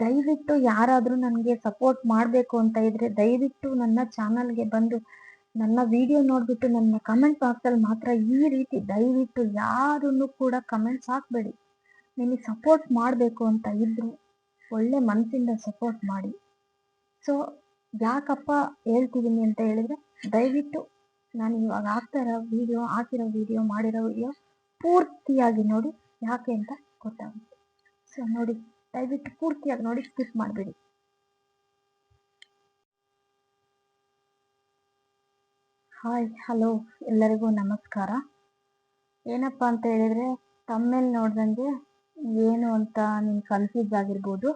ದಯವಿಟ್ಟು ಯಾರಾದ್ರೂ ನನಗೆ ಸಪೋರ್ಟ್ ಮಾಡಬೇಕು ಅಂತ ಇದ್ರೆ ದಯವಿಟ್ಟು ನನ್ನ ಚಾನಲ್ಗೆ ಬಂದು ನನ್ನ ವಿಡಿಯೋ ನೋಡ್ಬಿಟ್ಟು ನನ್ನ ಕಮೆಂಟ್ ಬಾಕ್ಸಲ್ಲಿ ಮಾತ್ರ ಈ ರೀತಿ ದಯವಿಟ್ಟು ಯಾರನ್ನು ಕೂಡ ಕಮೆಂಟ್ಸ್ ಹಾಕ್ಬೇಡಿ. ನಿಮಗೆ ಸಪೋರ್ಟ್ ಮಾಡಬೇಕು ಅಂತ ಇದ್ರೆ ಒಳ್ಳೆ ಮನಸ್ಸಿಂದ ಸಪೋರ್ಟ್ ಮಾಡಿ. ಸೊ ಯಾಕಪ್ಪ ಹೇಳ್ತಿದ್ದೀನಿ ಅಂತ ಹೇಳಿದ್ರೆ, ದಯವಿಟ್ಟು ನಾನು ಇವಾಗ ಹಾಕಿರೋ ವಿಡಿಯೋ ಮಾಡಿರೋ ವಿಡಿಯೋ ಪೂರ್ತಿಯಾಗಿ ನೋಡಿ, ಯಾಕೆ ಅಂತ ಗೊತ್ತಾಗುತ್ತೆ. ಸೊ ನೋಡಿ, ದಯವಿಟ್ಟು ಪೂರ್ತಿಯಾಗಿ ನೋಡಿ, ಸ್ಕಿಪ್ ಮಾಡಬೇಡಿ. ಹಾಯ್, ಹಲೋ, ಎಲ್ಲರಿಗೂ ನಮಸ್ಕಾರ. ಏನಪ್ಪ ಅಂತ ಹೇಳಿದ್ರೆ, ತಮ್ಮೇಲೆ ನೋಡ್ದಂಗೆ ಏನು ಅಂತ ನಿಮ್ಗೆ ಕನ್ಫ್ಯೂಸ್ ಆಗಿರ್ಬೋದು.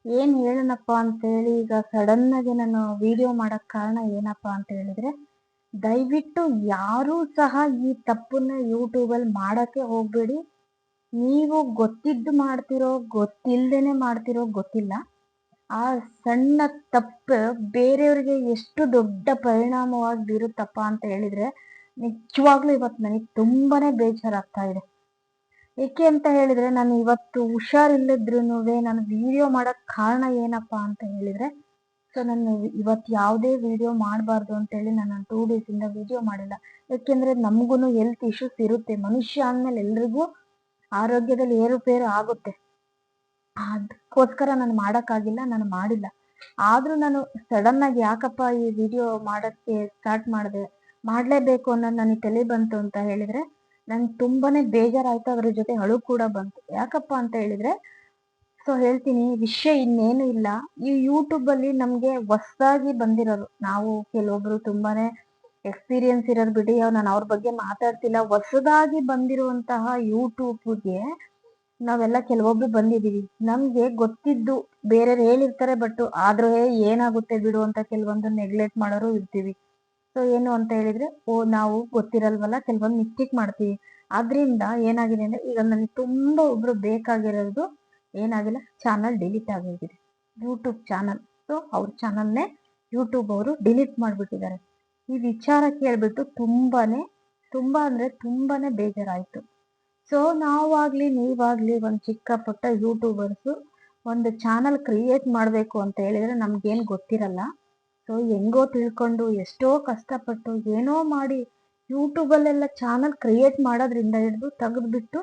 ಏನು ಹೇಳೋಣಪ್ಪ ಅಂತೇಳಿ ಈಗ ಸಡನ್ನಾಗಿ ನಾನು ವಿಡಿಯೋ ಮಾಡೋಕ್ಕೆ ಕಾರಣ ಏನಪ್ಪ ಅಂತ ಹೇಳಿದ್ರೆ, ದಯವಿಟ್ಟು ಯಾರೂ ಸಹ ಈ ತಪ್ಪನ್ನ ಯೂಟ್ಯೂಬಲ್ಲಿ ಮಾಡೋಕ್ಕೆ ಹೋಗಬೇಡಿ. ನೀವು ಗೊತ್ತಿದ್ದು ಮಾಡ್ತಿರೋ ಗೊತ್ತಿಲ್ಲದೇನೆ ಮಾಡ್ತಿರೋ ಗೊತ್ತಿಲ್ಲ, ಆ ಸಣ್ಣ ತಪ್ಪು ಬೇರೆಯವ್ರಿಗೆ ಎಷ್ಟು ದೊಡ್ಡ ಪರಿಣಾಮವಾಗಿ ಬೀರುತ್ತಪ್ಪ ಅಂತ ಹೇಳಿದ್ರೆ ನಿಜವಾಗ್ಲೂ ಇವತ್ತು ನನಗೆ ತುಂಬಾನೇ ಬೇಜಾರಾಗ್ತಾ ಇದೆ. ಏಕೆ ಅಂತ ಹೇಳಿದ್ರೆ, ನಾನು ಇವತ್ತು ಹುಷಾರಿಲ್ಲದ್ರೂ ನಾನು ವಿಡಿಯೋ ಮಾಡೋಕ್ ಕಾರಣ ಏನಪ್ಪಾ ಅಂತ ಹೇಳಿದ್ರೆ, ಸೊ ನಾನು ಇವತ್ತು ಯಾವುದೇ ವಿಡಿಯೋ ಮಾಡಬಾರ್ದು ಅಂತೇಳಿ ನಾನು 2 days ಇಂದ ವಿಡಿಯೋ ಮಾಡಿಲ್ಲ. ಯಾಕೆಂದ್ರೆ ನಮಗೂ ಹೆಲ್ತ್ ಇಶ್ಯೂಸ್ ಇರುತ್ತೆ. ಮನುಷ್ಯ ಅಂದ್ಮೇಲೆ ಎಲ್ರಿಗೂ ಆರೋಗ್ಯದಲ್ಲಿ ಏರುಪೇರು ಆಗುತ್ತೆ. ಅದಕ್ಕೋಸ್ಕರ ನಾನು ಮಾಡೋಕ್ಕಾಗಿಲ್ಲ, ನಾನು ಮಾಡಿಲ್ಲ. ಆದ್ರೂ ನಾನು ಸಡನ್ ಆಗಿ ಯಾಕಪ್ಪ ಈ ವಿಡಿಯೋ ಮಾಡೋಕ್ಕೆ ಸ್ಟಾರ್ಟ್ ಮಾಡಿದೆ, ಮಾಡಲೇಬೇಕು ಅನ್ನೋದು ನನಗೆ ತಲೆ ಬಂತು ಅಂತ ಹೇಳಿದ್ರೆ, ನಂಗೆ ತುಂಬಾನೇ ಬೇಜಾರಾಯ್ತು. ಅದ್ರ ಜೊತೆ ಅಳು ಕೂಡ ಬಂತು. ಯಾಕಪ್ಪ ಅಂತ ಹೇಳಿದ್ರೆ, ಸೊ ಹೇಳ್ತೀನಿ, ವಿಷಯ ಇನ್ನೇನು ಇಲ್ಲ. ಈ ಯೂಟ್ಯೂಬ್ ಅಲ್ಲಿ ನಮ್ಗೆ ಹೊಸದಾಗಿ ಬಂದಿರೋರು, ನಾವು ಕೆಲವೊಬ್ರು ತುಂಬಾನೇ ಎಕ್ಸ್ಪೀರಿಯನ್ಸ್ ಇರೋರು ಬಿಡಿ, ನಾನು ಅವ್ರ ಬಗ್ಗೆ ಮಾತಾಡ್ತಿಲ್ಲ. ಹೊಸದಾಗಿ ಬಂದಿರುವಂತಹ ಯೂಟ್ಯೂಬ್ಗೆ ನಾವೆಲ್ಲ ಕೆಲವೊಬ್ರು ಬಂದಿದೀವಿ. ನಮ್ಗೆ ಗೊತ್ತಿದ್ದು ಬೇರೆಯವ್ರು ಹೇಳಿರ್ತಾರೆ, ಬಟ್ ಆದ್ರೂ ಏನಾಗುತ್ತೆ ಬಿಡು ಅಂತ ಕೆಲವೊಂದು ನೆಗ್ಲೆಕ್ಟ್ ಮಾಡೋರು ಇರ್ತೀವಿ. ಸೊ ಏನು ಅಂತ ಹೇಳಿದ್ರೆ, ನಾವು ಗೊತ್ತಿರಲ್ವಲ್ಲ, ಕೆಲವೊಂದು ಮಿಸ್ಟೇಕ್ ಮಾಡ್ತೀವಿ. ಅದ್ರಿಂದ ಏನಾಗಿದೆ ಅಂದ್ರೆ, ಈಗ ನನಗೆ ತುಂಬಾ ಒಬ್ರು ಬೇಕಾಗಿರೋದು ಏನಾಗಿಲ್ಲ, ಚಾನಲ್ ಡಿಲೀಟ್ ಆಗೋಗಿದೆ, ಯೂಟ್ಯೂಬ್ ಚಾನಲ್. ಸೊ ಅವ್ರ ಚಾನಲ್ನೇ ಯೂಟ್ಯೂಬ್ ಅವರು ಡಿಲೀಟ್ ಮಾಡ್ಬಿಟ್ಟಿದ್ದಾರೆ. ಈ ವಿಚಾರ ಕೇಳ್ಬಿಟ್ಟು ತುಂಬಾ ಅಂದ್ರೆ ತುಂಬಾನೇ ಬೇಜಾರಾಯ್ತು. ಸೊ ನಾವಾಗ್ಲಿ ನೀವಾಗ್ಲಿ ಒಂದು ಚಿಕ್ಕ ಪುಟ್ಟ ಯೂಟ್ಯೂಬರ್ಸು ಒಂದು ಚಾನಲ್ ಕ್ರಿಯೇಟ್ ಮಾಡಬೇಕು ಅಂತ ಹೇಳಿದ್ರೆ ನಮ್ಗೇನು ಗೊತ್ತಿರಲ್ಲ. ಸೊ ಹೆಂಗೋ ತಿಳ್ಕೊಂಡು ಎಷ್ಟೋ ಕಷ್ಟಪಟ್ಟು ಏನೋ ಮಾಡಿ ಯೂಟ್ಯೂಬಲ್ಲೆಲ್ಲ ಚಾನಲ್ ಕ್ರಿಯೇಟ್ ಮಾಡೋದ್ರಿಂದ ಹಿಡಿದು ತೆಗೆದ್ಬಿಟ್ಟು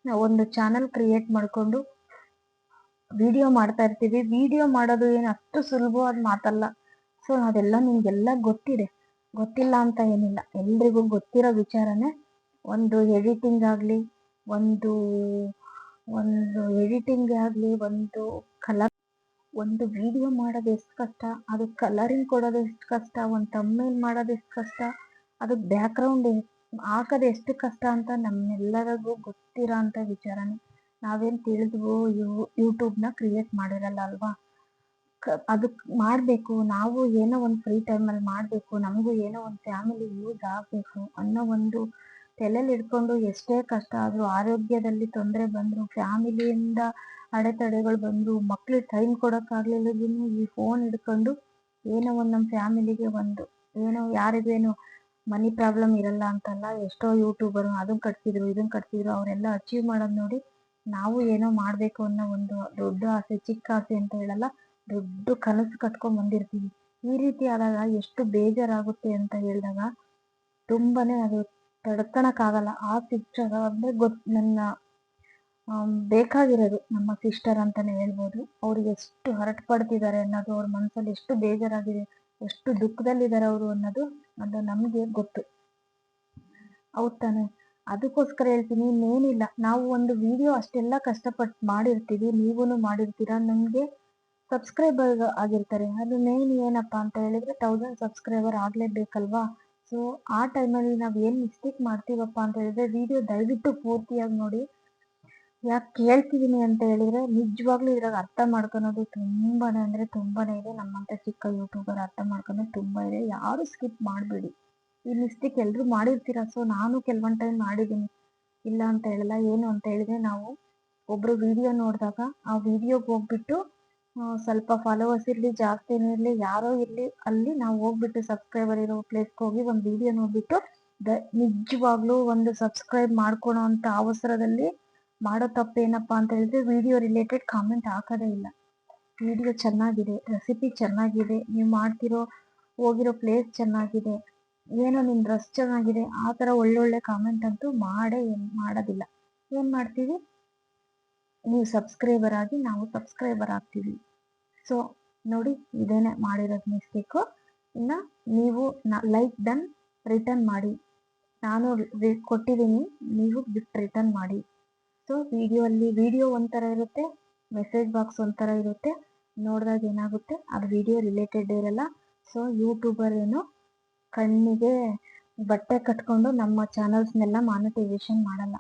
ನಾವು ಒಂದು ಚಾನಲ್ ಕ್ರಿಯೇಟ್ ಮಾಡ್ಕೊಂಡು ವಿಡಿಯೋ ಮಾಡ್ತಾ ಇರ್ತೀವಿ. ವಿಡಿಯೋ ಮಾಡೋದು ಏನು ಅಷ್ಟು ಸುಲಭವಾದ ಮಾತಲ್ಲ. ಸೊ ಅದೆಲ್ಲ ನಿಮ್ಗೆಲ್ಲ ಗೊತ್ತಿದೆ, ಗೊತ್ತಿಲ್ಲ ಅಂತ ಏನಿಲ್ಲ, ಎಲ್ರಿಗೂ ಗೊತ್ತಿರೋ ವಿಚಾರನೇ. ಒಂದು ಎಡಿಟಿಂಗ್ ಆಗಲಿ, ಒಂದು ಎಡಿಟಿಂಗ್ ಆಗಲಿ, ಒಂದು ವಿಡಿಯೋ ಮಾಡೋದು ಎಷ್ಟು ಕಷ್ಟ, ಅದಕ್ಕೆ ಕಲರಿಂಗ್ ಕೊಡೋದು ಎಷ್ಟು ಕಷ್ಟ, ಒಂದು ಥಂಬ್ನೇಲ್ ಮಾಡೋದು ಎಷ್ಟು ಕಷ್ಟ, ಅದಕ್ಕೆ ಬ್ಯಾಕ್ಗ್ರೌಂಡ್ ಹಾಕೋದು ಎಷ್ಟು ಕಷ್ಟ ಅಂತ ನಮ್ಮೆಲ್ಲರಿಗೂ ಗೊತ್ತಿರೋ ಅಂಥ ವಿಚಾರನೇ. ನಾವೇನು ತಿಳಿದ್ವು ಯೂಟ್ಯೂಬ್ನ ಕ್ರಿಯೇಟ್ ಮಾಡಿರಲ್ಲ ಅಲ್ವಾ. ಅದಕ್ಕೆ ಮಾಡಬೇಕು, ನಾವು ಏನೋ ಒಂದು ಫ್ರೀ ಟೈಮಲ್ಲಿ ಮಾಡಬೇಕು, ನಮಗೂ ಏನೋ ಒಂದು ಫ್ಯಾಮಿಲಿ ಯೂಸ್ ಆಗಬೇಕು ಅನ್ನೋ ಒಂದು ತಲೆಯಲ್ಲಿ ಇಟ್ಕೊಂಡು ಎಷ್ಟೇ ಕಷ್ಟ ಆದರೂ, ಆರೋಗ್ಯದಲ್ಲಿ ತೊಂದರೆ ಬಂದರು, ಫ್ಯಾಮಿಲಿಯಿಂದ ಅಡೆತಡೆಗಳು ಬಂದರು, ಮಕ್ಳಿಗೆ ಟೈಮ್ ಕೊಡೋಕ್ಕಾಗ್ಲಿಲ್ಲದ್ರೂ ಈ ಫೋನ್ ಹಿಡ್ಕೊಂಡು ಏನೋ ಒಂದು ನಮ್ಮ ಫ್ಯಾಮಿಲಿಗೆ ಒಂದು ಏನೋ, ಯಾರಿಗೇನು ಮನಿ ಪ್ರಾಬ್ಲಮ್ ಇರಲ್ಲ ಅಂತಲ್ಲ, ಎಷ್ಟೋ ಯೂಟ್ಯೂಬರು ಅದನ್ನು ಕಟ್ಸಿದ್ರು ಇದನ್ನು ಕಟ್ಸಿದ್ರು, ಅವರೆಲ್ಲ ಅಚೀವ್ ಮಾಡೋದು ನೋಡಿ ನಾವು ಏನೋ ಮಾಡಬೇಕು ಅನ್ನೋ ಒಂದು ದೊಡ್ಡ ಆಸೆ, ಚಿಕ್ಕ ಆಸೆ ಅಂತ ಹೇಳಲ್ಲ, ದೊಡ್ಡ ಕನಸು ಕಟ್ಕೊಂಡ್ ಬಂದಿರ್ತೀವಿ. ಈ ರೀತಿ ಆದಾಗ ಎಷ್ಟು ಬೇಜಾರಾಗುತ್ತೆ ಅಂತ ಹೇಳಿದಾಗ ತುಂಬಾನೇ ಅದು ತಡ್ಕೊಳಕ್ಕಾಗಲ್ಲ. ಆ ಸಿಸ್ಟರ್ ಅಂದ್ರೆ ನನ್ನ ಬೇಕಾಗಿರೋದು ನಮ್ಮ ಸಿಸ್ಟರ್ ಅಂತಾನೆ ಹೇಳ್ಬೋದು. ಅವ್ರಿಗೆ ಎಷ್ಟು ಹರ್ಟ್ ಪಡ್ತಿದ್ದಾರೆ ಅನ್ನೋದು, ಅವ್ರ ಮನಸ್ಸಲ್ಲಿ ಎಷ್ಟು ಬೇಜಾರಾಗಿದೆ, ಎಷ್ಟು ದುಃಖದಲ್ಲಿದ್ದಾರೆ ಅವರು ಅನ್ನೋದು ಅದು ನಮಗೆ ಗೊತ್ತು. ಹೌದ್ ತಾನೆ? ಅದಕ್ಕೋಸ್ಕರ ಹೇಳ್ತೀನಿ, ಇನ್ನೇನಿಲ್ಲ, ನಾವು ಒಂದು ವಿಡಿಯೋ ಅಷ್ಟೆಲ್ಲ ಕಷ್ಟಪಟ್ಟು ಮಾಡಿರ್ತೀವಿ, ನೀವೂ ಮಾಡಿರ್ತೀರಾ, ನಮಗೆ ಸಬ್ಸ್ಕ್ರೈಬರ್ ಆಗಿರ್ತಾರೆ. ಅದು ಮೇನ್ ಏನಪ್ಪಾ ಅಂತ ಹೇಳಿದ್ರೆ 1000 ಸಬ್ಸ್ಕ್ರೈಬರ್ ಆಗ್ಲೇಬೇಕಲ್ವಾ. ಸೊ ಆ ಟೈಮಲ್ಲಿ ನಾವು ಏನು ಮಿಸ್ಟೇಕ್ ಮಾಡ್ತೀವಪ್ಪ ಅಂತ ಹೇಳಿದ್ರೆ, ವಿಡಿಯೋ ದಯವಿಟ್ಟು ಪೂರ್ತಿಯಾಗಿ ನೋಡಿ. ಯಾಕೆ ಹೇಳ್ತಿದ್ದೀನಿ ಅಂತ ಹೇಳಿದ್ರೆ, ನಿಜವಾಗ್ಲೂ ಇದ್ರಾಗ ಅರ್ಥ ಮಾಡ್ಕೊಳೋದು ತುಂಬಾನೇ ಅಂದ್ರೆ ತುಂಬಾನೇ ಇದೆ. ನಮ್ಮಂತ ಚಿಕ್ಕ ಯೂಟ್ಯೂಬರ್ ಅರ್ಥ ಮಾಡ್ಕೊಳೋದು ತುಂಬಾ ಇದೆ. ಯಾರು ಸ್ಕಿಪ್ ಮಾಡಬೇಡಿ. ಈ ಮಿಸ್ಟೇಕ್ ಎಲ್ಲರೂ ಮಾಡಿರ್ತೀರ. ಸೊ ನಾನು ಕೆಲವೊಂದು ಟೈಮ್ ಮಾಡಿದ್ದೀನಿ, ಇಲ್ಲ ಅಂತ ಹೇಳಲ್ಲ. ಏನು ಅಂತ ಹೇಳಿದ್ರೆ, ನಾವು ಒಬ್ರು ವಿಡಿಯೋ ನೋಡಿದಾಗ ಆ ವಿಡಿಯೋಗೆ ಹೋಗ್ಬಿಟ್ಟು ಸ್ವಲ್ಪ ಫಾಲೋವರ್ಸ್ ಇರಲಿ, ಜಾಸ್ತಿನೇ ಇರಲಿ, ಯಾರೋ ಇರಲಿ, ಅಲ್ಲಿ ನಾವು ಹೋಗ್ಬಿಟ್ಟು ಸಬ್ಸ್ಕ್ರೈಬರ್ ಇರೋ ಪ್ಲೇಸ್ಗೆ ಹೋಗಿ ಒಂದು ವಿಡಿಯೋ ನೋಡ್ಬಿಟ್ಟು ನಿಜವಾಗ್ಲೂ ಒಂದು ಸಬ್ಸ್ಕ್ರೈಬ್ ಮಾಡ್ಕೊಳೋ ಅಂತ ಅವಸರದಲ್ಲಿ ಮಾಡೋ ತಪ್ಪು ಏನಪ್ಪಾ ಅಂತ ಹೇಳಿದ್ರೆ, ವಿಡಿಯೋ ರಿಲೇಟೆಡ್ ಕಾಮೆಂಟ್ ಹಾಕೋದೇ ಇಲ್ಲ. ವಿಡಿಯೋ ಚೆನ್ನಾಗಿದೆ, ರೆಸಿಪಿ ಚೆನ್ನಾಗಿದೆ, ನೀವು ಮಾಡ್ತಿರೋ ಹೋಗಿರೋ ಪ್ಲೇಸ್ ಚೆನ್ನಾಗಿದೆ, ಏನೋ ನಿಮ್ಮ ಡ್ರೆಸ್ ಚೆನ್ನಾಗಿದೆ, ಆ ಥರ ಒಳ್ಳೊಳ್ಳೆ ಕಾಮೆಂಟ್ ಅಂತೂ ಮಾಡೋದಿಲ್ಲ. ಏನು ಮಾಡ್ತೀವಿ, ನೀವು ಸಬ್ಸ್ಕ್ರೈಬರ್ ಆಗಿ ನಾವು ಸಬ್ಸ್ಕ್ರೈಬರ್ ಆಗ್ತೀವಿ. ಸೊ ನೋಡಿ, ಇದೇನೆ ಮಾಡಿರೋದು ಮಿಸ್ಟೇಕು. ಇನ್ನು ನೀವು ಲೈಕ್ ಡನ್ ರಿಟರ್ನ್ ಮಾಡಿ, ನಾನು ಕೊಟ್ಟಿದ್ದೀನಿ, ನೀವು ಗಿಫ್ಟ್ ರಿಟರ್ನ್ ಮಾಡಿ. ಸೊ ವಿಡಿಯೋ ಒಂಥರ ಇರುತ್ತೆ, ಮೆಸೇಜ್ ಬಾಕ್ಸ್ ಒಂಥರ ಇರುತ್ತೆ. ನೋಡಿದಾಗ ಏನಾಗುತ್ತೆ, ಅದು ವಿಡಿಯೋ ರಿಲೇಟೆಡ್ ಇರಲ್ಲ. ಸೊ ಯೂಟ್ಯೂಬರ್ ಏನು ಕಣ್ಣಿಗೆ ಬಟ್ಟೆ ಕಟ್ಕೊಂಡು ನಮ್ಮ ಚಾನಲ್ಸ್ನೆಲ್ಲ ಮಾನಿಟೈಸೇಷನ್ ಮಾಡಲ್ಲ.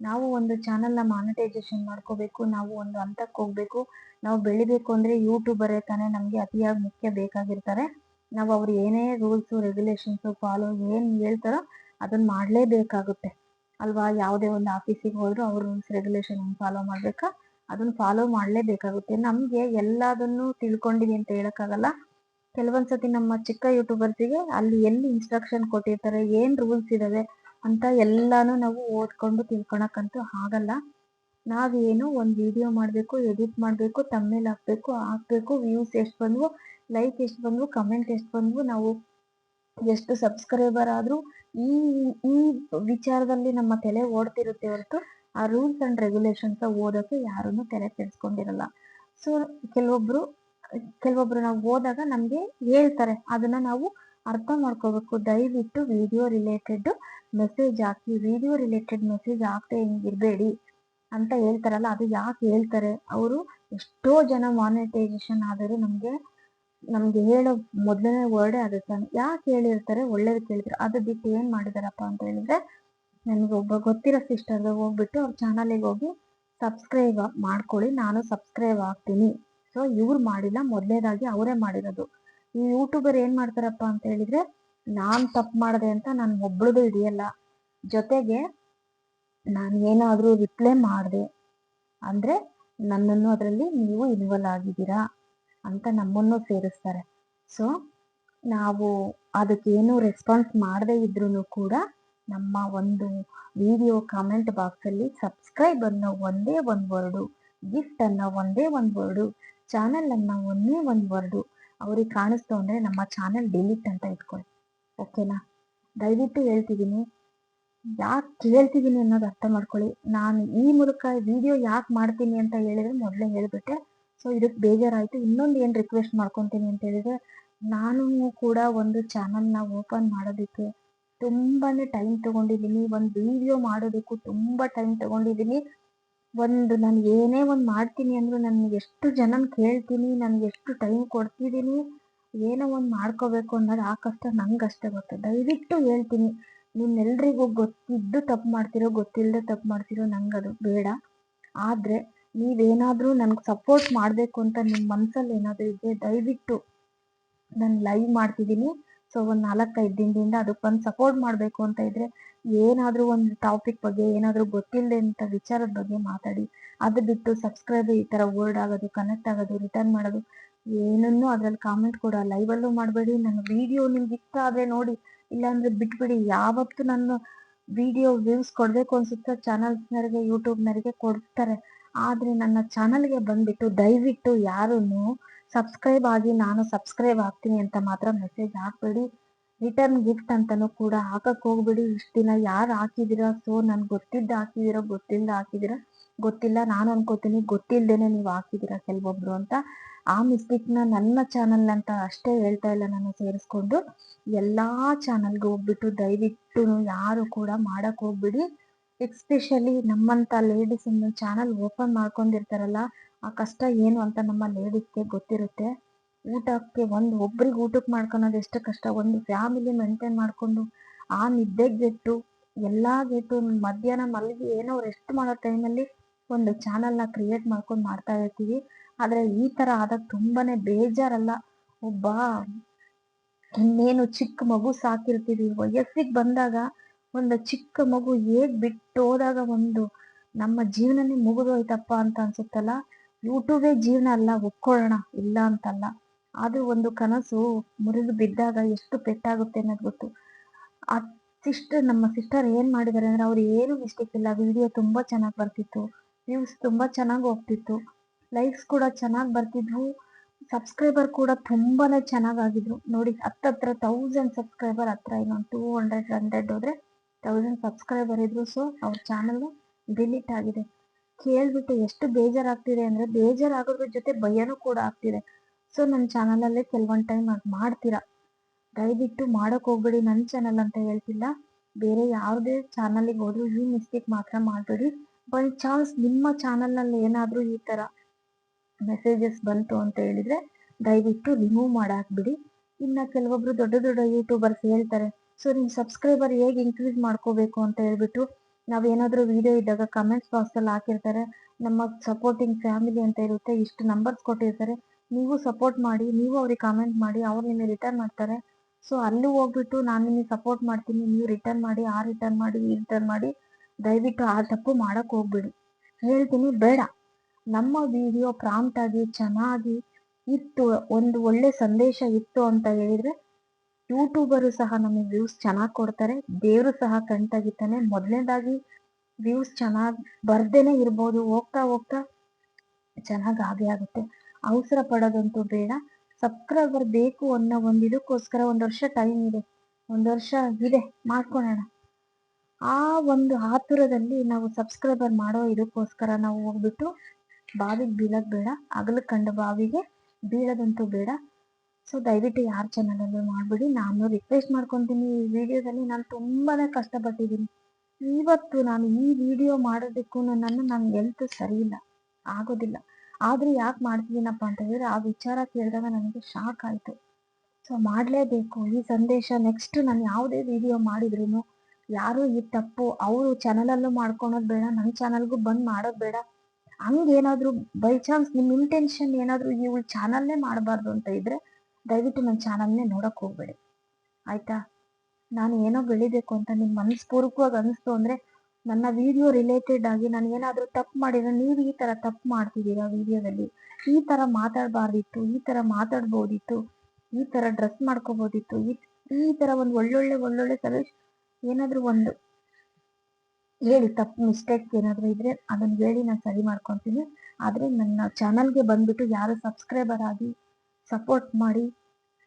ನಾವು ಒಂದು ಚಾನಲ್ನ ಮಾನಿಟೈಸೇಷನ್ ಮಾಡ್ಕೋಬೇಕು, ನಾವು ಒಂದು ಹಂತಕ್ಕೆ ಹೋಗ್ಬೇಕು, ನಾವು ಬೆಳಿಬೇಕು ಅಂದರೆ ಯೂಟ್ಯೂಬರೇ ತಾನೇ ನಮಗೆ ಅತಿಯಾಗಿ ಮುಖ್ಯ ಬೇಕಾಗಿರ್ತಾರೆ. ನಾವು ಅವ್ರು ಏನೇ ರೂಲ್ಸು ರೆಗ್ಯುಲೇಷನ್ಸು ಫಾಲೋ ಏನು ಹೇಳ್ತಾರೋ ಅದನ್ನು ಮಾಡಲೇಬೇಕಾಗುತ್ತೆ ಅಲ್ವಾ. ಯಾವುದೇ ಒಂದು ಆಫೀಸಿಗೆ ಹೋದರೂ ಅವ್ರ ರೂಲ್ಸ್ ರೆಗ್ಯುಲೇಷನ್ ಫಾಲೋ ಮಾಡಬೇಕಾ, ಅದನ್ನು ಫಾಲೋ ಮಾಡಲೇಬೇಕಾಗುತ್ತೆ. ನಮಗೆ ಎಲ್ಲದನ್ನು ತಿಳ್ಕೊಂಡಿವಿ ಅಂತ ಹೇಳೋಕ್ಕಾಗಲ್ಲ. ಕೆಲವೊಂದ್ಸತಿ ನಮ್ಮ ಚಿಕ್ಕ ಯೂಟ್ಯೂಬರ್ಸಿಗೆ ಅಲ್ಲಿ ಎಲ್ಲಿ ಇನ್ಸ್ಟ್ರಕ್ಷನ್ ಕೊಟ್ಟಿರ್ತಾರೆ, ಏನು ರೂಲ್ಸ್ ಇದಾವೆ ಅಂತ ಎಲ್ಲಾನು ನಾವು ಓದ್ಕೊಂಡು ತಿಳ್ಕೊಳಕ್ಕಂತೂ ಆಗಲ್ಲ. ನಾವೇನು ಒಂದು ವಿಡಿಯೋ ಮಾಡಬೇಕು, ಎಡಿಟ್ ಮಾಡಬೇಕು, ತಮ್ನೇಲ್ ಹಾಕಬೇಕು, ವ್ಯೂಸ್ ಎಷ್ಟು ಬಂದ್ವು, ಲೈಕ್ ಎಷ್ಟು ಬಂದ್ವು, ಕಮೆಂಟ್ ಎಷ್ಟು ಬಂದ್ವು, ನಾವು ಎಷ್ಟು ಸಬ್ಸ್ಕ್ರೈಬರ್ ಆದರೂ ಈ ಈ ವಿಚಾರದಲ್ಲಿ ನಮ್ಮ ತಲೆ ಓಡ್ತಿರುತ್ತೆ ಹೊರತು ಆ ರೂಲ್ಸ್ ಆ್ಯಂಡ್ ರೆಗ್ಯುಲೇಷನ್ಸ್ ಓದೋಕ್ಕೆ ಯಾರೂ ತಲೆ ಕೆಡಿಸ್ಕೊಂಡಿರಲ್ಲ. ಸೊ ಕೆಲವೊಬ್ರು ನಾವು ಹೋದಾಗ ನಮಗೆ ಹೇಳ್ತಾರೆ, ಅದನ್ನ ನಾವು ಅರ್ಥ ಮಾಡ್ಕೋಬೇಕು. ದಯವಿಟ್ಟು ವಿಡಿಯೋ ರಿಲೇಟೆಡ್ ಮೆಸೇಜ್ ಹಾಕಿ, ವಿಡಿಯೋ ರಿಲೇಟೆಡ್ ಮೆಸೇಜ್ ಹಾಕ್ದೆ ಹಿಂಗಿರಬೇಡಿ ಅಂತ ಹೇಳ್ತಾರಲ್ಲ, ಅದು ಯಾಕೆ ಹೇಳ್ತಾರೆ ಅವರು? ಎಷ್ಟೋ ಜನ ಮಾನಿಟೈಸೇಷನ್ ಆದರೂ ನಮ್ಗೆ ಹೇಳೋ ಮೊದಲನೇ ವರ್ಡೇ ಅದು ತಾನೆ. ಯಾಕೆ ಹೇಳಿರ್ತಾರೆ? ಒಳ್ಳೇದು ಕೇಳಿದ್ರು. ಅದು ಬಿಟ್ಟು ಏನು ಮಾಡಿದಾರಪ್ಪ ಅಂತ ಹೇಳಿದ್ರೆ, ನನಗೆ ಒಬ್ಬ ಗೊತ್ತಿರೋ ಸಿಸ್ಟರ್ ಹೋಗ್ಬಿಟ್ಟು ಅವ್ರ ಚಾನಲಿಗೆ ಹೋಗಿ ಸಬ್ಸ್ಕ್ರೈಬ್ ಮಾಡ್ಕೊಳ್ಳಿ, ನಾನು ಸಬ್ಸ್ಕ್ರೈಬ್ ಆಗ್ತೀನಿ. ಸೊ ಇವ್ರು ಮಾಡಿಲ್ಲ, ಮೊದಲನೇದಾಗಿ ಅವರೇ ಮಾಡಿರೋದು. ಈ ಯೂಟ್ಯೂಬರ್ ಏನು ಮಾಡ್ತಾರಪ್ಪ ಅಂತ ಹೇಳಿದ್ರೆ, ನಾನು ತಪ್ಪು ಮಾಡಿದೆ ಅಂತ ನಾನು ಒಬ್ಳದು ಹಿಡಿಯಲ್ಲ, ಜೊತೆಗೆ ನಾನು ಏನಾದರೂ ರಿಪ್ಲೈ ಮಾಡಿದೆ ಅಂದರೆ ನನ್ನನ್ನು ಅದರಲ್ಲಿ ನೀವು ಇನ್ವಾಲ್ವ್ ಆಗಿದ್ದೀರಾ ಅಂತ ನಮ್ಮನ್ನು ಸೇರಿಸ್ತಾರೆ. ಸೊ ನಾವು ಅದಕ್ಕೇನು ರೆಸ್ಪಾನ್ಸ್ ಮಾಡದೇ ಇದ್ರೂ ಕೂಡ ನಮ್ಮ ಒಂದು ವಿಡಿಯೋ ಕಾಮೆಂಟ್ ಬಾಕ್ಸಲ್ಲಿ ಸಬ್ಸ್ಕ್ರೈಬ್ ಅನ್ನೋ ಒಂದೇ ಒಂದು ವರ್ಡು, ಗಿಫ್ಟ್ ಅನ್ನೋ ಒಂದೇ ಒಂದು ವರ್ಡು, ಚಾನಲ್ ಅನ್ನೋ ಒಂದೇ ಒಂದು ವರ್ಡು ಅವ್ರಿಗೆ ಕಾಣಿಸ್ತು ಅಂದರೆ ನಮ್ಮ ಚಾನಲ್ ಡಿಲೀಟ್ ಅಂತ ಇಟ್ಕೊಳ್ಳಿ, ಓಕೆನಾ? ದಯವಿಟ್ಟು ಹೇಳ್ತಿದ್ದೀನಿ, ಯಾಕೆ ಹೇಳ್ತಿದ್ದೀನಿ ಅನ್ನೋದು ಅರ್ಥ ಮಾಡ್ಕೊಳ್ಳಿ. ನಾನು ಈ ಮೂಲಕ ವಿಡಿಯೋ ಯಾಕೆ ಮಾಡ್ತೀನಿ ಅಂತ ಹೇಳಿದ್ರೆ ಮೊದಲೇ ಹೇಳಿಬಿಟ್ಟೆ. ಸೊ ಇದಕ್ಕೆ ಬೇಜಾರಾಯಿತು. ಇನ್ನೊಂದು ಏನು ರಿಕ್ವೆಸ್ಟ್ ಮಾಡ್ಕೊತೀನಿ ಅಂತ ಹೇಳಿದ್ರೆ, ನಾನು ಕೂಡ ಒಂದು ಚಾನಲ್ನ ಓಪನ್ ಮಾಡೋದಕ್ಕೆ ತುಂಬಾ ಟೈಮ್ ತೊಗೊಂಡಿದ್ದೀನಿ, ಒಂದು ವಿಡಿಯೋ ಮಾಡೋದಕ್ಕೂ ತುಂಬ ಟೈಮ್ ತೊಗೊಂಡಿದ್ದೀನಿ. ನಾನು ಏನೇ ಒಂದು ಮಾಡ್ತೀನಿ ಅಂದರೂ ನನಗೆ ಎಷ್ಟು ಜನನ ಕೇಳ್ತೀನಿ, ನನಗೆ ಎಷ್ಟು ಟೈಮ್ ಕೊಡ್ತಿದ್ದೀನಿ, ಏನೋ ಒಂದು ಮಾಡ್ಕೋಬೇಕು ಅನ್ನೋದು ಆ ಕಷ್ಟ ನಂಗಷ್ಟೇ ಗೊತ್ತು. ದಯವಿಟ್ಟು ಹೇಳ್ತೀನಿ, ನಿಮ್ಮೆಲ್ರಿಗೂ ಗೊತ್ತಿದ್ದು ತಪ್ಪು ಮಾಡ್ತಿರೋ, ಗೊತ್ತಿಲ್ಲದೆ ತಪ್ಪು ಮಾಡ್ತಿರೋ, ನಂಗದು ಬೇಡ. ಆದರೆ ನೀವೇನಾದರೂ ನನಗೆ ಸಪೋರ್ಟ್ ಮಾಡಬೇಕು ಅಂತ ನಿಮ್ಮ ಮನಸ್ಸಲ್ಲಿ ಏನಾದರೂ ಇದ್ದರೆ ದಯವಿಟ್ಟು, ನಾನು ಲೈವ್ ಮಾಡ್ತಿದ್ದೀನಿ, ಸೊ ಒಂದು 4-5 ದಿನದಿಂದ ಅದಕ್ಕೊಂದು ಸಪೋರ್ಟ್ ಮಾಡಬೇಕು ಅಂತ ಇದ್ದರೆ ಏನಾದರೂ ಒಂದು ಟಾಪಿಕ್ ಬಗ್ಗೆ, ಏನಾದರೂ ಗೊತ್ತಿಲ್ಲದೆ ಅಂತ ವಿಚಾರದ ಬಗ್ಗೆ ಮಾತಾಡಿ. ಅದು ಬಿಟ್ಟು ಸಬ್ಸ್ಕ್ರೈಬ್ ಈ ಥರ ವರ್ಡ್ ಆಗೋದು, ಕನೆಕ್ಟ್ ಆಗೋದು, ರಿಟರ್ನ್ ಮಾಡೋದು ಏನನ್ನೂ ಅದರಲ್ಲಿ ಕಾಮೆಂಟ್ ಕೂಡ ಲೈವಲ್ಲೂ ಮಾಡಬೇಡಿ. ನನ್ನ ವಿಡಿಯೋ ನಿಮ್ಗೆ ಇಷ್ಟ ಆದರೆ ನೋಡಿ, ಇಲ್ಲಾಂದರೆ ಬಿಟ್ಬಿಡಿ. ಯಾವತ್ತು ನನ್ನ ವಿಡಿಯೋ ವ್ಯೂಸ್ ಕೊಡಬೇಕು ಅನಿಸುತ್ತೋ ಚಾನಲ್ಸ್ನವರಿಗೆ, ಯೂಟ್ಯೂಬ್ನವರಿಗೆ ಕೊಡ್ತಾರೆ. ಆದರೆ ನನ್ನ ಚಾನಲ್ಗೆ ಬಂದುಬಿಟ್ಟು ದಯವಿಟ್ಟು ಯಾರೂ ಸಬ್ಸ್ಕ್ರೈಬ್ ಆಗಿ ನಾನು ಸಬ್ಸ್ಕ್ರೈಬ್ ಆಗ್ತೀನಿ ಅಂತ ಮಾತ್ರ ಮೆಸೇಜ್ ಹಾಕಬೇಡಿ. ರಿಟರ್ನ್ ಗಿಫ್ಟ್ ಅಂತಲೂ ಕೂಡ ಹಾಕಕ್ಕೆ ಹೋಗ್ಬೇಡಿ. ಇಷ್ಟು ದಿನ ಯಾರು ಹಾಕಿದ್ದೀರಾ, ಸೊ ನನ್ಗೆ ಗೊತ್ತಿದ್ದು ಹಾಕಿದ್ದೀರಾ, ಗೊತ್ತಿಲ್ಲದೆ ಹಾಕಿದ್ದೀರಾ ಗೊತ್ತಿಲ್ಲ. ನಾನು ಅನ್ಕೋತೀನಿ ಗೊತ್ತಿಲ್ಲದೇನೆ ನೀವು ಹಾಕಿದ್ದೀರಾ ಕೆಲವೊಬ್ರು ಅಂತ. ಆ ಮಿಸ್ಟೇಕ್ನ ನನ್ನ ಚಾನಲ್ ಅಂತ ಅಷ್ಟೇ ಹೇಳ್ತಾ ಇಲ್ಲ, ನಾನು ಸೇರಿಸ್ಕೊಂಡು ಎಲ್ಲ ಚಾನಲ್ಗೆ ಹೋಗ್ಬಿಟ್ಟು ದಯವಿಟ್ಟು ಯಾರು ಕೂಡ ಮಾಡಕ್ಕೆ ಹೋಗ್ಬಿಡಿ. ಎಸ್ಪೆಷಲಿ ನಮ್ಮಂಥ ಲೇಡೀಸ್ ಚಾನಲ್ ಓಪನ್ ಮಾಡ್ಕೊಂಡಿರ್ತಾರಲ್ಲ, ಆ ಕಷ್ಟ ಏನು ಅಂತ ನಮ್ಮ ಲೇಡೀಸ್ಗೆ ಗೊತ್ತಿರುತ್ತೆ. ಊಟಕ್ಕೆ ಒಬ್ರಿಗೆ ಊಟಕ್ಕೆ ಮಾಡ್ಕೊಳೋದು ಎಷ್ಟು ಕಷ್ಟ, ಒಂದು ಫ್ಯಾಮಿಲಿ ಮೇಂಟೈನ್ ಮಾಡಿಕೊಂಡು ಆ ನಿದ್ದೆಗೆಟ್ಟು ಎಲ್ಲ ಗೆಟ್ಟು ಮಧ್ಯಾಹ್ನ ಮಲಗಿ ಏನೋ ರೆಸ್ಟ್ ಮಾಡೋ ಟೈಮಲ್ಲಿ ಒಂದು ಚಾನಲ್ನ ಕ್ರಿಯೇಟ್ ಮಾಡ್ಕೊಂಡು ಮಾಡ್ತಾ ಇರ್ತೀವಿ. ಆದರೆ ಈ ಥರ ಆದಾಗ ತುಂಬಾ ಬೇಜಾರಲ್ಲ. ಇನ್ನೇನು ಚಿಕ್ಕ ಮಗು ಸಾಕಿರ್ತೀವಿ, ವಯಸ್ಸಿಗೆ ಬಂದಾಗ ಒಂದು ಚಿಕ್ಕ ಮಗು ಹೇಗೆ ಬಿಟ್ಟು ಹೋದಾಗ ನಮ್ಮ ಜೀವನನೇ ಮುಗಿದೋಯ್ತಪ್ಪ ಅಂತ ಅನ್ಸುತ್ತಲ್ಲ. ಯೂಟ್ಯೂಬೇ ಜೀವನ ಅಲ್ಲ, ಒಪ್ಕೊಳ್ಳೋಣ, ಇಲ್ಲ ಅಂತಲ್ಲ. ಅದು ಒಂದು ಕನಸು ಮುರಿದು ಬಿದ್ದಾಗ ಎಷ್ಟು ಪೆಟ್ಟಾಗುತ್ತೆ ಅನ್ನೋದು ಗೊತ್ತು. ಆ ನಮ್ಮ ಸಿಸ್ಟರ್ ಏನು ಮಾಡಿದ್ದಾರೆ ಅಂದರೆ, ಅವ್ರು ಏನು ಮಿಸ್ಟೇಕ್ ಇಲ್ಲ, ವಿಡಿಯೋ ತುಂಬ ಚೆನ್ನಾಗಿ ಬರ್ತಿತ್ತು, ವ್ಯೂಸ್ ತುಂಬ ಚೆನ್ನಾಗಿ ಹೋಗ್ತಿತ್ತು. ಲೈಕ್ಸ್ ಕೂಡ ಚೆನ್ನಾಗಿ ಬರ್ತಿದ್ವು, ಸಬ್ಸ್ಕ್ರೈಬರ್ ಕೂಡ ತುಂಬಾನೇ ಚೆನ್ನಾಗಾಗಿದ್ರು ನೋಡಿ. ಹತ್ತತ್ರ 1000 ಸಬ್ಸ್ಕ್ರೈಬರ್, ಹತ್ರ ಇನ್ನೊಂದು 200 ಹೋದ್ರೆ 1000 ಸಬ್ಸ್ಕ್ರೈಬರ್ ಇದ್ರು. ಸೊ ಅವ್ರ ಚಾನಲ್ ಡಿಲೀಟ್ ಆಗಿದೆ. ಕೇಳ್ಬಿಟ್ಟು ಎಷ್ಟು ಬೇಜಾರಾಗ್ತಿದೆ ಅಂದ್ರೆ, ಬೇಜಾರಾಗೋದ್ರ ಜೊತೆ ಭಯನೂ ಕೂಡ ಆಗ್ತಿದೆ. ಸೊ ನನ್ನ ಚಾನಲಲ್ಲೇ ಕೆಲವೊಂದು ಟೈಮ್ ಅದು ಮಾಡ್ತೀರಾ, ದಯವಿಟ್ಟು ಮಾಡಕ್ ಹೋಗ್ಬೇಡಿ. ನನ್ನ ಚಾನಲ್ ಅಂತ ಹೇಳ್ತಿಲ್ಲ, ಬೇರೆ ಯಾವುದೇ ಚಾನಲ್ಗೆ ಹೋದ್ರು ಈ ಮಿಸ್ಟೇಕ್ ಮಾತ್ರ ಮಾಡಬೇಡಿ. ಬೈ ಚಾನ್ಸ್ ನಿಮ್ಮ ಚಾನಲ್ನಲ್ಲಿ ಏನಾದರೂ ಈ ಥರ ಮೆಸೇಜಸ್ ಬಂತು ಅಂತ ಹೇಳಿದ್ರೆ ದಯವಿಟ್ಟು ರಿಮೂವ್ ಮಾಡಾಕ್ಬಿಡಿ. ಇನ್ನು ಕೆಲವೊಬ್ರು ದೊಡ್ಡ ದೊಡ್ಡ ಯೂಟ್ಯೂಬರ್ಸ್ ಹೇಳ್ತಾರೆ, ಸೊ ನಿಮ್ಮ ಸಬ್ಸ್ಕ್ರೈಬರ್ ಹೇಗೆ ಇನ್ಕ್ರೀಸ್ ಮಾಡ್ಕೋಬೇಕು ಅಂತ ಹೇಳ್ಬಿಟ್ಟು ನಾವೇನಾದರೂ ವಿಡಿಯೋ ಇದ್ದಾಗ ಕಮೆಂಟ್ಸ್ ಬಾಕ್ಸಲ್ಲಿ ಹಾಕಿರ್ತಾರೆ, ನಮ್ಮ ಸಪೋರ್ಟಿಂಗ್ ಫ್ಯಾಮಿಲಿ ಅಂತ ಇರುತ್ತೆ, ಇಷ್ಟು ನಂಬರ್ಸ್ ಕೊಟ್ಟಿರ್ತಾರೆ, ನೀವು ಸಪೋರ್ಟ್ ಮಾಡಿ, ನೀವು ಅವ್ರಿಗೆ ಕಾಮೆಂಟ್ ಮಾಡಿ, ಅವ್ರು ನಿಮಗೆ ರಿಟರ್ನ್ ಮಾಡ್ತಾರೆ. ಸೊ ಅಲ್ಲೂ ಹೋಗ್ಬಿಟ್ಟು ನಾನು ನಿಮಗೆ ಸಪೋರ್ಟ್ ಮಾಡ್ತೀನಿ, ನೀವು ರಿಟರ್ನ್ ಮಾಡಿ, ಆ ರಿಟರ್ನ್ ಮಾಡಿ, ಈ ರಿಟರ್ನ್ ಮಾಡಿ, ದಯವಿಟ್ಟು ಆ ತಪ್ಪು ಮಾಡಕ್ಕೆ ಹೋಗ್ಬೇಡಿ. ಹೇಳ್ತೀನಿ ಬೇಡ. ನಮ್ಮ ವಿಡಿಯೋ ಪ್ರಾಂಪ್ಟ್ ಆಗಿ ಚೆನ್ನಾಗಿ ಇತ್ತು, ಒಂದು ಒಳ್ಳೆ ಸಂದೇಶ ಇತ್ತು ಅಂತ ಹೇಳಿದ್ರೆ ಯೂಟ್ಯೂಬರು ಸಹ ನಮಗೆ ವ್ಯೂಸ್ ಚೆನ್ನಾಗಿ ಕೊಡ್ತಾರೆ, ದೇವರು ಸಹ ಕಣ್ತಾಗಿತ್ತಾನೆ. ಮೊದಲನೇದಾಗಿ ವ್ಯೂಸ್ ಚೆನ್ನಾಗಿ ಬರ್ದೇನೆ ಇರ್ಬೋದು, ಹೋಗ್ತಾ ಹೋಗ್ತಾ ಚೆನ್ನಾಗಿ ಆಗೇ ಆಗುತ್ತೆ. ಅವಸರ ಪಡೋದಂತೂ ಬೇಡ. ಸಬ್ಸ್ಕ್ರೈಬರ್ ಬೇಕು ಅನ್ನೋ ಒಂದು ಇದಕ್ಕೋಸ್ಕರ 1 ವರ್ಷ ಟೈಮ್ ಇದೆ, 1 ವರ್ಷ ಇದೆ, ಮಾಡ್ಕೊಳ್ಳೋಣ. ಆ ಒಂದು ಆತುರದಲ್ಲಿ ನಾವು ಸಬ್ಸ್ಕ್ರೈಬರ್ ಮಾಡೋ ಇದಕ್ಕೋಸ್ಕರ ನಾವು ಹೋಗ್ಬಿಟ್ಟು ಬಾವಿಗೆ ಬೀಳೋದು ಬೇಡ, ಅಗಲು ಕಂಡ ಬಾವಿಗೆ ಬೀಳೋದಂತೂ ಬೇಡ. ಸೊ ದಯವಿಟ್ಟು ಯಾರ ಚಾನಲಲ್ಲೂ ಮಾಡಬೇಡಿ. ನಾನು ರಿಕ್ವೆಸ್ಟ್ ಮಾಡ್ಕೊತೀನಿ, ಈ ವಿಡಿಯೋದಲ್ಲಿ ನಾನು ತುಂಬಾನೇ ಕಷ್ಟಪಟ್ಟಿದ್ದೀನಿ. ಇವತ್ತು ನಾನು ಈ ವಿಡಿಯೋ ಮಾಡೋದಕ್ಕೂ ನನ್ನ ಹೆಲ್ತ್ ಸರಿ ಇಲ್ಲ, ಆಗೋದಿಲ್ಲ. ಆದರೂ ಯಾಕೆ ಮಾಡ್ತಿದ್ದೀನಪ್ಪ ಅಂತ ಹೇಳಿದ್ರೆ, ಆ ವಿಚಾರ ಕೇಳಿದಾಗ ನನಗೆ ಶಾಕ್ ಆಯಿತು. ಸೊ ಮಾಡಲೇಬೇಕು ಈ ಸಂದೇಶ. ನೆಕ್ಸ್ಟ್ ನಾನು ಯಾವುದೇ ವಿಡಿಯೋ ಮಾಡಿದ್ರು ಯಾರು ಈ ತಪ್ಪು ಅವರು ಚಾನಲಲ್ಲೂ ಮಾಡ್ಕೊಳೋದು ಬೇಡ, ನನ್ನ ಚಾನಲ್ಗೂ ಬಂದು ಮಾಡೋದು ಬೇಡ. ಹಂಗೇನಾದರೂ ಬೈ ಚಾನ್ಸ್ ನಿಮ್ಮ ಇಂಟೆನ್ಷನ್ ಏನಾದರೂ ಇವಳು ಚಾನಲ್ನೇ ಮಾಡಬಾರ್ದು ಅಂತ ಇದ್ರೆ ದಯವಿಟ್ಟು ನನ್ನ ಚಾನಲ್ನೇ ನೋಡೋಕೆ ಹೋಗ್ಬೇಡಿ, ಆಯಿತಾ? ನಾನು ಏನೋ ಬೆಳಿಬೇಕು ಅಂತ ನಿಮ್ಮ ಮನಸ್ಪೂರ್ವಕವಾಗಿ ಅನಿಸ್ತು ಅಂದರೆ, ನನ್ನ ವಿಡಿಯೋ ರಿಲೇಟೆಡ್ ಆಗಿ ನಾನು ಏನಾದರೂ ತಪ್ಪು ಮಾಡಿದ್ರೆ, ನೀವು ಈ ಥರ ತಪ್ಪು ಮಾಡ್ತಿದ್ದೀರಾ ವಿಡಿಯೋದಲ್ಲಿ, ಈ ಥರ ಮಾತಾಡಬಾರ್ದಿತ್ತು, ಈ ಥರ ಮಾತಾಡ್ಬೋದಿತ್ತು, ಈ ಥರ ಡ್ರೆಸ್ ಮಾಡ್ಕೋಬೋದಿತ್ತು, ಈ ಥರ ಒಂದು ಒಳ್ಳೊಳ್ಳೆ ಸಜೆಷನ್ ಏನಾದರೂ ಒಂದು ಹೇಳಿ, ತಪ್ಪು ಮಿಸ್ಟೇಕ್ ಏನಾದರೂ ಇದ್ರೆ ಅದನ್ನು ಹೇಳಿ, ನಾನು ಸರಿ ಮಾಡ್ಕೊತೀನಿ. ಆದರೆ ನನ್ನ ಚಾನಲ್ಗೆ ಬಂದ್ಬಿಟ್ಟು ಯಾರು ಸಬ್ಸ್ಕ್ರೈಬರ್ ಆಗಿ ಸಪೋರ್ಟ್ ಮಾಡಿ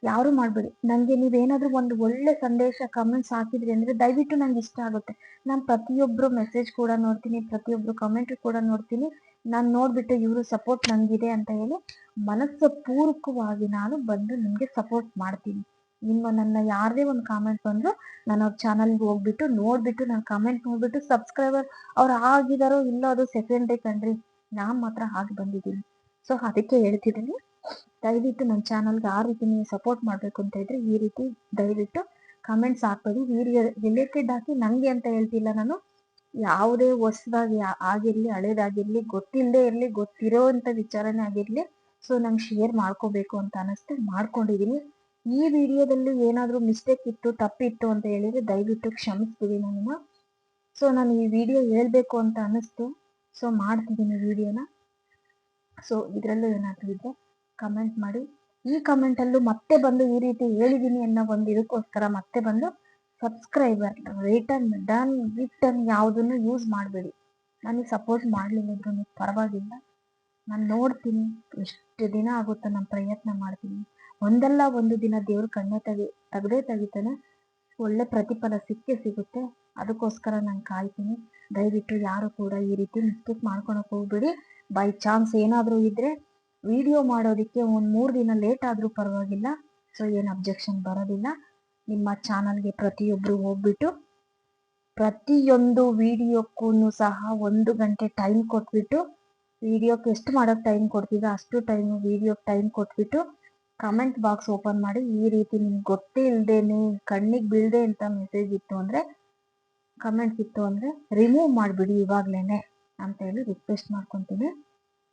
ಯಾರು ಮಾಡಬೇಡಿ. ನನಗೆ ನೀವೇನಾದರೂ ಒಂದು ಒಳ್ಳೆ ಸಂದೇಶ ಕಮೆಂಟ್ಸ್ ಹಾಕಿದ್ರಿ ಅಂದರೆ ದಯವಿಟ್ಟು ನಂಗೆ ಇಷ್ಟ ಆಗುತ್ತೆ. ನಾನು ಪ್ರತಿಯೊಬ್ಬರು ಮೆಸೇಜ್ ಕೂಡ ನೋಡ್ತೀನಿ, ಪ್ರತಿಯೊಬ್ಬರು ಕಮೆಂಟ್ ಕೂಡ ನೋಡ್ತೀನಿ. ನಾನು ನೋಡಿಬಿಟ್ಟು ಇವರು ಸಪೋರ್ಟ್ ನನಗಿದೆ ಅಂತ ಹೇಳಿ ಮನಸ್ಸು ಪೂರ್ವಕವಾಗಿ ನಾನು ಬಂದು ನಿಮಗೆ ಸಪೋರ್ಟ್ ಮಾಡ್ತೀನಿ. ನನ್ನ ಯಾರದೇ ಒಂದು ಕಾಮೆಂಟ್ ಬಂದರೂ ನಾನು ಅವ್ರ ಚಾನಲ್ಗೆ ಹೋಗ್ಬಿಟ್ಟು ನೋಡಿಬಿಟ್ಟು, ನಾನು ಕಾಮೆಂಟ್ ನೋಡಿಬಿಟ್ಟು ಸಬ್ಸ್ಕ್ರೈಬರ್ ಅವ್ರು ಆಗಿದಾರೋ ಇಲ್ಲೋ ಅದು ಸೆಕೆಂಡೇ ಕಣ್ರಿ, ನಾನು ಮಾತ್ರ ಆಗಿ ಬಂದಿದ್ದೀನಿ. ಸೊ ಅದಕ್ಕೆ ಹೇಳ್ತಿದ್ದೀನಿ, ದಯವಿಟ್ಟು ನನ್ನ ಚಾನಲ್ಗೆ ಆ ರೀತಿ ನೀವು ಸಪೋರ್ಟ್ ಮಾಡಬೇಕು ಅಂತ ಇದ್ರೆ ಈ ರೀತಿ ದಯವಿಟ್ಟು ಕಮೆಂಟ್ಸ್ ಹಾಕ್ಬೇಡಿ. ವಿಡಿಯೋ ರಿಲೇಟೆಡ್ ಹಾಕಿ, ನನಗೆ ಅಂತ ಹೇಳ್ತಿಲ್ಲ ನಾನು, ಯಾವುದೇ ಹೊಸದಾಗಿ ಆಗಿರಲಿ, ಹಳೇದಾಗಿರಲಿ, ಗೊತ್ತಿಲ್ಲದೆ ಇರಲಿ, ಗೊತ್ತಿರೋವಂಥ ವಿಚಾರನೇ ಆಗಿರಲಿ, ಸೊ ನಂಗೆ ಶೇರ್ ಮಾಡ್ಕೋಬೇಕು ಅಂತ ಅನ್ನಿಸ್ತು, ಮಾಡ್ಕೊಂಡಿದ್ದೀನಿ. ಈ ವಿಡಿಯೋದಲ್ಲಿ ಏನಾದರೂ ಮಿಸ್ಟೇಕ್ ಇತ್ತು, ತಪ್ಪಿತ್ತು ಅಂತ ಹೇಳಿದ್ರೆ ದಯವಿಟ್ಟು ಕ್ಷಮಿಸ್ತೀವಿ ನನ್ನನ್ನು. ಸೊ ನಾನು ಈ ವಿಡಿಯೋ ಹೇಳಬೇಕು ಅಂತ ಅನ್ನಿಸ್ತು, ಸೊ ಮಾಡ್ತಿದ್ದೀನಿ ವಿಡಿಯೋನ. ಸೊ ಇದರಲ್ಲೂ ಏನಾದರೂ ಇದ್ದರೆ ಕಮೆಂಟ್ ಮಾಡಿ. ಈ ಕಮೆಂಟಲ್ಲೂ ಮತ್ತೆ ಬಂದು ಈ ರೀತಿ ಹೇಳಿದ್ದೀನಿ ಅನ್ನೋ ಒಂದು ಇದಕ್ಕೋಸ್ಕರ ಮತ್ತೆ ಬಂದು ಸಬ್ಸ್ಕ್ರೈಬರ್ ರಿಟರ್ನ್ ಯಾವುದನ್ನು ಯೂಸ್ ಮಾಡಬೇಡಿ. ನನಗೆ ಸಪೋರ್ಟ್ ಮಾಡಲಿಲ್ಲದ್ರೂ ಪರವಾಗಿಲ್ಲ, ನಾನು ನೋಡ್ತೀನಿ, ಎಷ್ಟು ದಿನ ಆಗುತ್ತೋ ನಾನು ಪ್ರಯತ್ನ ಮಾಡ್ತೀನಿ. ಒಂದಲ್ಲ ಒಂದು ದಿನ ದೇವ್ರ ಕಣ್ಣೆ ತೆಗೆದೇ ತೆಗಿತಾನೆ, ಒಳ್ಳೆ ಪ್ರತಿಫಲ ಸಿಗುತ್ತೆ. ಅದಕ್ಕೋಸ್ಕರ ನಾನು ಕಾಯ್ತೀನಿ. ದಯವಿಟ್ಟು ಯಾರು ಕೂಡ ಈ ರೀತಿ ಮಿಸ್ಟೇಕ್ ಮಾಡ್ಕೊಳಕ್ಕೆ ಹೋಗ್ಬೇಡಿ. ಬೈ ಚಾನ್ಸ್ ಏನಾದರೂ ಇದ್ದರೆ ವಿಡಿಯೋ ಮಾಡೋದಕ್ಕೆ ಒಂದು 3 ದಿನ ಲೇಟ್ ಆದರೂ ಪರವಾಗಿಲ್ಲ, ಸೊ ಏನು ಅಬ್ಜೆಕ್ಷನ್ ಬರೋದಿಲ್ಲ. ನಿಮ್ಮ ಚಾನಲ್ಗೆ ಪ್ರತಿಯೊಬ್ಬರು ಹೋಗ್ಬಿಟ್ಟು ಪ್ರತಿಯೊಂದು ವಿಡಿಯೋಕ್ಕೂ ಸಹ 1 ಗಂಟೆ ಟೈಮ್ ಕೊಟ್ಬಿಟ್ಟು, ವಿಡಿಯೋಕ್ಕೆ ಎಷ್ಟು ಮಾಡೋಕ್ಕೆ ಟೈಮ್ ಕೊಡ್ತೀವಿ ಅಷ್ಟು ಟೈಮು ವಿಡಿಯೋಕ್ಕೆ ಟೈಮ್ ಕೊಟ್ಬಿಟ್ಟು ಕಮೆಂಟ್ ಬಾಕ್ಸ್ ಓಪನ್ ಮಾಡಿ, ಈ ರೀತಿ ನಿಮ್ಗೆ ಗೊತ್ತೇ ಇಲ್ಲದೇನೆ ಕಣ್ಣಿಗೆ ಬೀಳದೆ ಅಂತ ಮೆಸೇಜ್ ಇತ್ತು ಅಂದರೆ, ಕಮೆಂಟ್ಸ್ ಇತ್ತು ಅಂದರೆ ರಿಮೂವ್ ಮಾಡಿಬಿಡಿ ಇವಾಗಲೇ ಅಂತ ಹೇಳಿ ರಿಕ್ವೆಸ್ಟ್ ಮಾಡ್ಕೊತೀನಿ.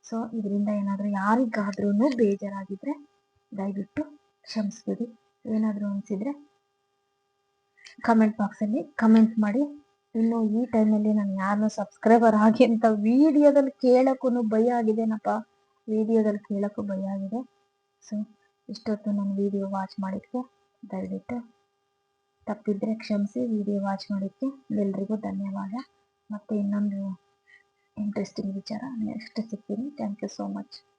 ಸೊ ಇದರಿಂದ ಏನಾದರೂ ಯಾರಿಗಾದ್ರೂ ಬೇಜಾರಾಗಿದ್ದರೆ ದಯವಿಟ್ಟು ಕ್ಷಮಿಸ್ಬಿಡಿ. ಏನಾದರೂ ಅನಿಸಿದರೆ ಕಮೆಂಟ್ ಬಾಕ್ಸಲ್ಲಿ ಕಮೆಂಟ್ ಮಾಡಿ. ಇನ್ನು ಈ ಟೈಮಲ್ಲಿ ನಾನು ಯಾರನ್ನೂ ಸಬ್ಸ್ಕ್ರೈಬರ್ ಆಗಿ ಅಂತ ವಿಡಿಯೋದಲ್ಲಿ ಕೇಳೋಕ್ಕೂ ಭಯ ಆಗಿದೆನಪ್ಪ, ವಿಡಿಯೋದಲ್ಲಿ ಕೇಳೋಕ್ಕೂ ಭಯ ಆಗಿದೆ. ಸೊ ಇಷ್ಟೊತ್ತು ನಾನು ವಿಡಿಯೋ ವಾಚ್ ಮಾಡಿದ್ದಕ್ಕೆ ದಯವಿಟ್ಟು ತಪ್ಪಿದ್ರೆ ಕ್ಷಮಿಸಿ. ವಿಡಿಯೋ ವಾಚ್ ಮಾಡಿದ್ದಕ್ಕೆ ಎಲ್ರಿಗೂ ಧನ್ಯವಾದ. ಮತ್ತು ಇನ್ನೊಂದು ಇಂಟ್ರೆಸ್ಟಿಂಗ್ ವಿಚಾರ ನೆಕ್ಸ್ಟ್ ಸಿಗ್ತೀನಿ. Thank you so much.